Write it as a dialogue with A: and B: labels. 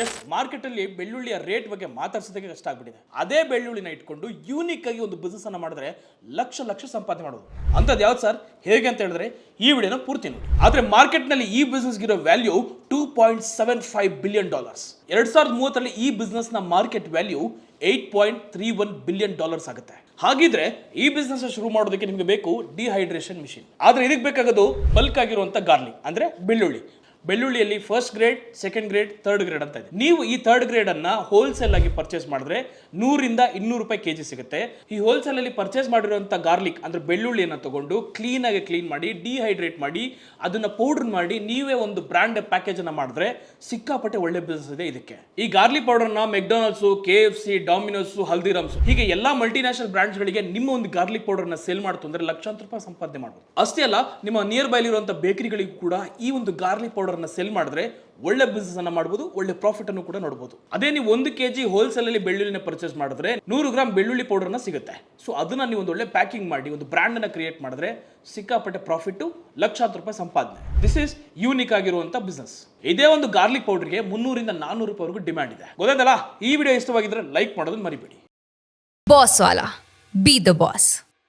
A: S, market ಅಲ್ಲಿ ಬೆಳ್ಳುಳ್ಳಿಯ rate ಬಗ್ಗೆ ಮಾತಾಡ್ಸೋದಕ್ಕೆ ಕಷ್ಟ ಆಗ್ಬಿಟ್ಟಿದೆ. ಅದೇ ಬೆಳ್ಳುಳ್ಳಿನ ಇಟ್ಕೊಂಡು ಯೂನಿಕ್ ಆಗಿ ಒಂದು ಬಿಸ್ನೆಸ್ ಅನ್ನ ಮಾಡಿದ್ರೆ ಲಕ್ಷ ಲಕ್ಷ ಸಂಪಾದನೆ ಮಾಡೋದು. ಅಂತದ್ ಯಾವ್ದು ಸರ್, ಹೇಗೆ ಅಂತ ಹೇಳಿದ್ರೆ ಈ ವಿಡಿಯೋನ ಪೂರ್ತಿ ನೋಡಿ. ಆದ್ರೆ ಮಾರ್ಕೆಟ್ ನಲ್ಲಿ ಈ ಬಿಸ್ನೆಸ್ ಇರೋ ವ್ಯಾಲ್ಯೂ $2.75 ಬಿಲಿಯನ್. 2030 ಈ ಬಿಸ್ನೆಸ್ ನ ಮಾರ್ಕೆಟ್ ವ್ಯಾಲ್ಯೂ $8.31 ಬಿಲಿಯನ್ ಆಗುತ್ತೆ. ಹಾಗಿದ್ರೆ ಈ ಬಿಸ್ನೆಸ್ ಶುರು ಮಾಡೋದಕ್ಕೆ ನಿಮಗೆ ಬೇಕು ಡಿಹೈಡ್ರೇಷನ್ ಮಿಷಿನ್. ಆದ್ರೆ ಇದಕ್ಕೆ ಬೇಕಾಗೋದು ಬಲ್ಕ್ ಆಗಿರುವಂತ ಗಾರ್ಲಿಕ್ ಅಂದ್ರೆ ಬೆಳ್ಳುಳ್ಳಿ. ಬೆಳ್ಳುಳ್ಳಿಯಲ್ಲಿ first grade, second grade, third grade ಅಂತ ಇದೆ. ನೀವು ಈ ಥರ್ಡ್ ಗ್ರೇಡ್ ಅನ್ನ ಹೋಲ್ಸೇಲ್ ಆಗಿ ಪರ್ಚೇಸ್ ಮಾಡಿದ್ರೆ 100 - 200 ರೂಪಾಯಿ ಕೆಜಿ ಸಿಗುತ್ತೆ. ಈ ಹೋಲ್ಸೇಲ್ ಅಲ್ಲಿ ಪರ್ಚೇಸ್ ಮಾಡಿರುವಂತ ಗಾರ್ಲಿಕ್ ಅಂದ್ರೆ ಬೆಳ್ಳುಳ್ಳಿಯನ್ನ ತಗೊಂಡು ಕ್ಲೀನ್ ಮಾಡಿ ಡಿಹೈಡ್ರೇಟ್ ಮಾಡಿ ಅದನ್ನ ಪೌಡರ್ ಮಾಡಿ ನೀವೇ ಒಂದು ಬ್ರಾಂಡ್ ಪ್ಯಾಕೇಜ್ ಅನ್ನ ಮಾಡಿದ್ರೆ ಸಿಕ್ಕಾಪಟ್ಟೆ ಒಳ್ಳೆ ಬಿಸ್ನೆಸ್ ಇದೆ ಇದಕ್ಕೆ. ಈ ಗಾರ್ಲಿಕ್ ಪೌಡರ್ ನ ಮೆಕ್ಡೊನಾಲ್ಡ್ಸ್, KFC, ಡಾಮಿನೋಸ್, ಹಲ್ದಿರಾಮ್ಸ್ ಹೀಗೆ ಎಲ್ಲಾ ಮಲ್ಟಿನ್ಯಾಷನಲ್ ಬ್ರಾಂಡ್ಸ್ ಗಳಿಗೆ ನಿಮ್ಮ ಒಂದು ಗಾರ್ಲಿಕ್ ಪೌಡರ್ ನ ಸೇಲ್ ಮಾಡ್ತು ಅಂದ್ರೆ ಲಕ್ಷಾಂತರ ರೂಪಾಯಿ ಸಂಪಾದನೆ ಮಾಡಬಹುದು. ಅಷ್ಟೇ ಅಲ್ಲ, ನಿಮ್ಮ ನಿಯರ್ ಬೈ ಇರುವಂತಹ ಬೇಕರಿಗಳಿಗೂ ಕೂಡ ಈ ಒಂದು ಗಾರ್ಲಿಕ್ ಪೌಡರ್ ಸೆಲ್ ಮಾಡಿದ್ರೆ ಒಳ್ಳೆ ಬಿಸ್ನೆಸ್ ಅನ್ನ ಮಾಡಬಹುದು, ಒಳ್ಳೆ ಪ್ರಾಫಿಟ್ ಅನ್ನು ಕೂಡ ನೋಡಬಹುದು. ಅದೇ ನೀವು 1 kg ಹೋಲ್ಸೇಲ್ ಅಲ್ಲಿ ಬೆಳ್ಳುಳ್ಳಿನ ಪರ್ಚೇಸ್ ಮಾಡಿದ್ರೆ 100 ಗ್ರಾಮ್ ಬೆಳ್ಳುಳ್ಳಿ ಪೌಡರ್ ಸಿಗುತ್ತೆ. ಸೊ ಅದನ್ನ ನೀವು ಒಂದು ಒಳ್ಳೆ ಪ್ಯಾಕಿಂಗ್ ಮಾಡಿ ಒಂದು ಬ್ರಾಂಡ್ ಅನ್ನ ಕ್ರಿಯೇಟ್ ಮಾಡಿದ್ರೆ ಸಿಕ್ಕಾಪಟ್ಟೆ ಪ್ರಾಫಿಟ್, ಲಕ್ಷಾಂತರ ರೂಪಾಯಿ ಸಂಪಾದನೆ. ದಿಸ್ ಇಸ್ ಯೂನಿಕ್ ಆಗಿರುವಂತ ಬಿಸ್ನೆಸ್. ಇದೇ ಒಂದು ಗಾರ್ಲಿಕ್ ಪೌಡರ್ಗೆ 300 - 400 ರೂಪಾಯಿವರೆಗೂ ಡಿಮ್ಯಾಂಡ್ ಇದೆ. ಗೊತ್ತಾಯ್ತಲ್ಲ? ಈ ವಿಡಿಯೋ ಇಷ್ಟವಾಗಿದ್ರೆ ಲೈಕ್ ಮಾಡೋದನ್ನ ಮರಿಬೇಡಿ.
B: Boss Vala, B the boss.